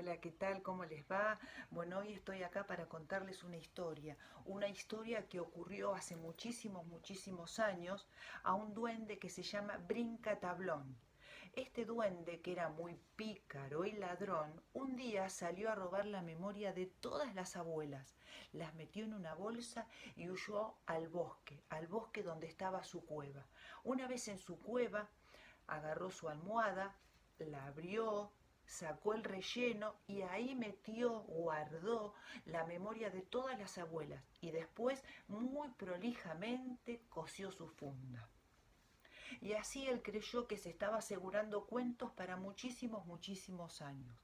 Hola, ¿qué tal? ¿Cómo les va? Bueno, hoy estoy acá para contarles una historia que ocurrió hace muchísimos años a un duende que se llama Brinca Tablón. Este duende, que era muy pícaro y ladrón, un día salió a robar la memoria de todas las abuelas, las metió en una bolsa y huyó al bosque donde estaba su cueva. Una vez en su cueva, agarró su almohada, la abrió, sacó el relleno y ahí metió, guardó la memoria de todas las abuelas y después muy prolijamente cosió su funda. Y así él creyó que se estaba asegurando cuentos para muchísimos años.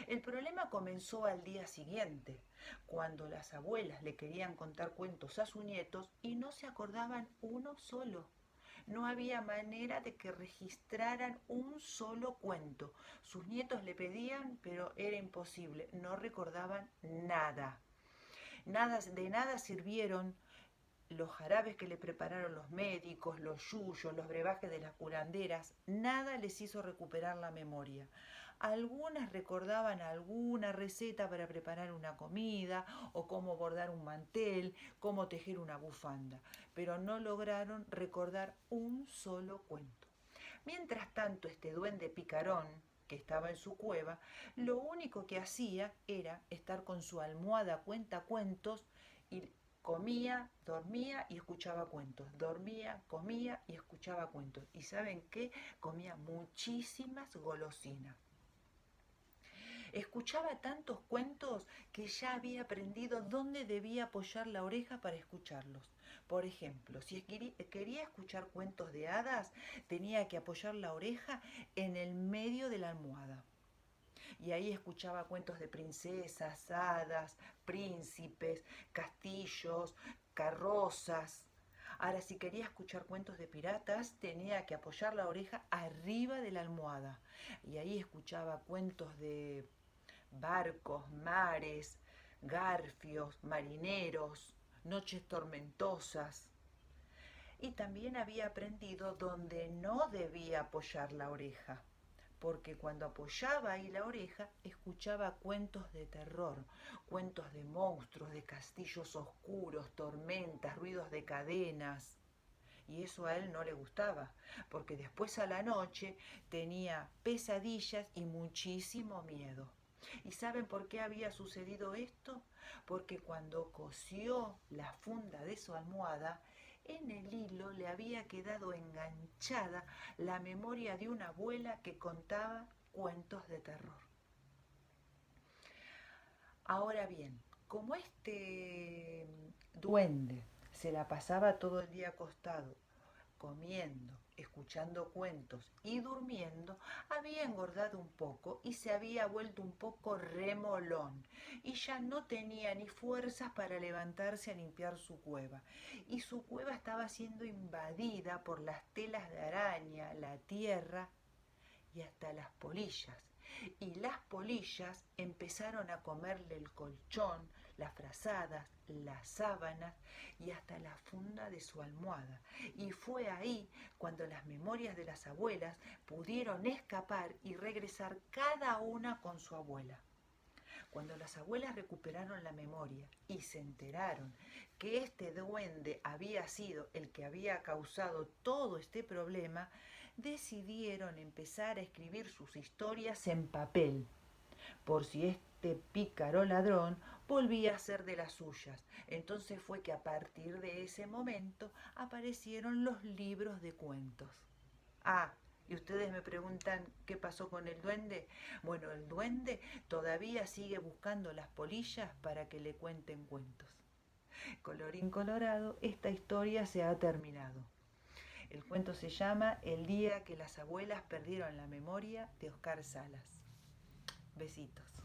El problema comenzó al día siguiente, cuando las abuelas le querían contar cuentos a sus nietos y no se acordaban uno solo. No había manera de que registraran un solo cuento. Sus nietos le pedían, pero era imposible, no recordaban nada. De nada sirvieron los jarabes que le prepararon los médicos, los yuyos, los brebajes de las curanderas, nada les hizo recuperar la memoria. Algunas recordaban alguna receta para preparar una comida o cómo bordar un mantel, cómo tejer una bufanda, pero no lograron recordar un solo cuento. Mientras tanto, este duende picarón, que estaba en su cueva, lo único que hacía era estar con su almohada cuentacuentos y comía, dormía y escuchaba cuentos. Dormía, comía y escuchaba cuentos. ¿Y saben qué? Comía muchísimas golosinas. Escuchaba tantos cuentos que ya había aprendido dónde debía apoyar la oreja para escucharlos. Por ejemplo, si quería escuchar cuentos de hadas, tenía que apoyar la oreja en el medio de la almohada. Y ahí escuchaba cuentos de princesas, hadas, príncipes, castillos, carrozas. Ahora, si quería escuchar cuentos de piratas, tenía que apoyar la oreja arriba de la almohada. Y ahí escuchaba cuentos de barcos, mares, garfios, marineros, noches tormentosas. Y también había aprendido dónde no debía apoyar la oreja, porque cuando apoyaba ahí la oreja escuchaba cuentos de terror, cuentos de monstruos, de castillos oscuros, tormentas, ruidos de cadenas. Y eso a él no le gustaba, porque después a la noche tenía pesadillas y muchísimo miedo. ¿Y saben por qué había sucedido esto? Porque cuando cosió la funda de su almohada, en el hilo le había quedado enganchada la memoria de una abuela que contaba cuentos de terror. Ahora bien, como este duende se la pasaba todo el día acostado, comiendo, escuchando cuentos y durmiendo, había engordado un poco y se había vuelto un poco remolón y ya no tenía ni fuerzas para levantarse a limpiar su cueva. Y su cueva estaba siendo invadida por las telas de araña, la tierra y hasta las polillas. Y las polillas empezaron a comerle el colchón, las frazadas, las sábanas y hasta la funda de su almohada. Y fue ahí cuando las memorias de las abuelas pudieron escapar y regresar cada una con su abuela. Cuando las abuelas recuperaron la memoria y se enteraron que este duende había sido el que había causado todo este problema, decidieron empezar a escribir sus historias en papel, por si este pícaro ladrón volvía a ser de las suyas. Entonces fue que a partir de ese momento aparecieron los libros de cuentos. Ah, y ustedes me preguntan qué pasó con el duende. Bueno, el duende todavía sigue buscando las polillas para que le cuenten cuentos. Colorín colorado, esta historia se ha terminado. El cuento se llama El día que las abuelas perdieron la memoria, de Oscar Salas. Besitos.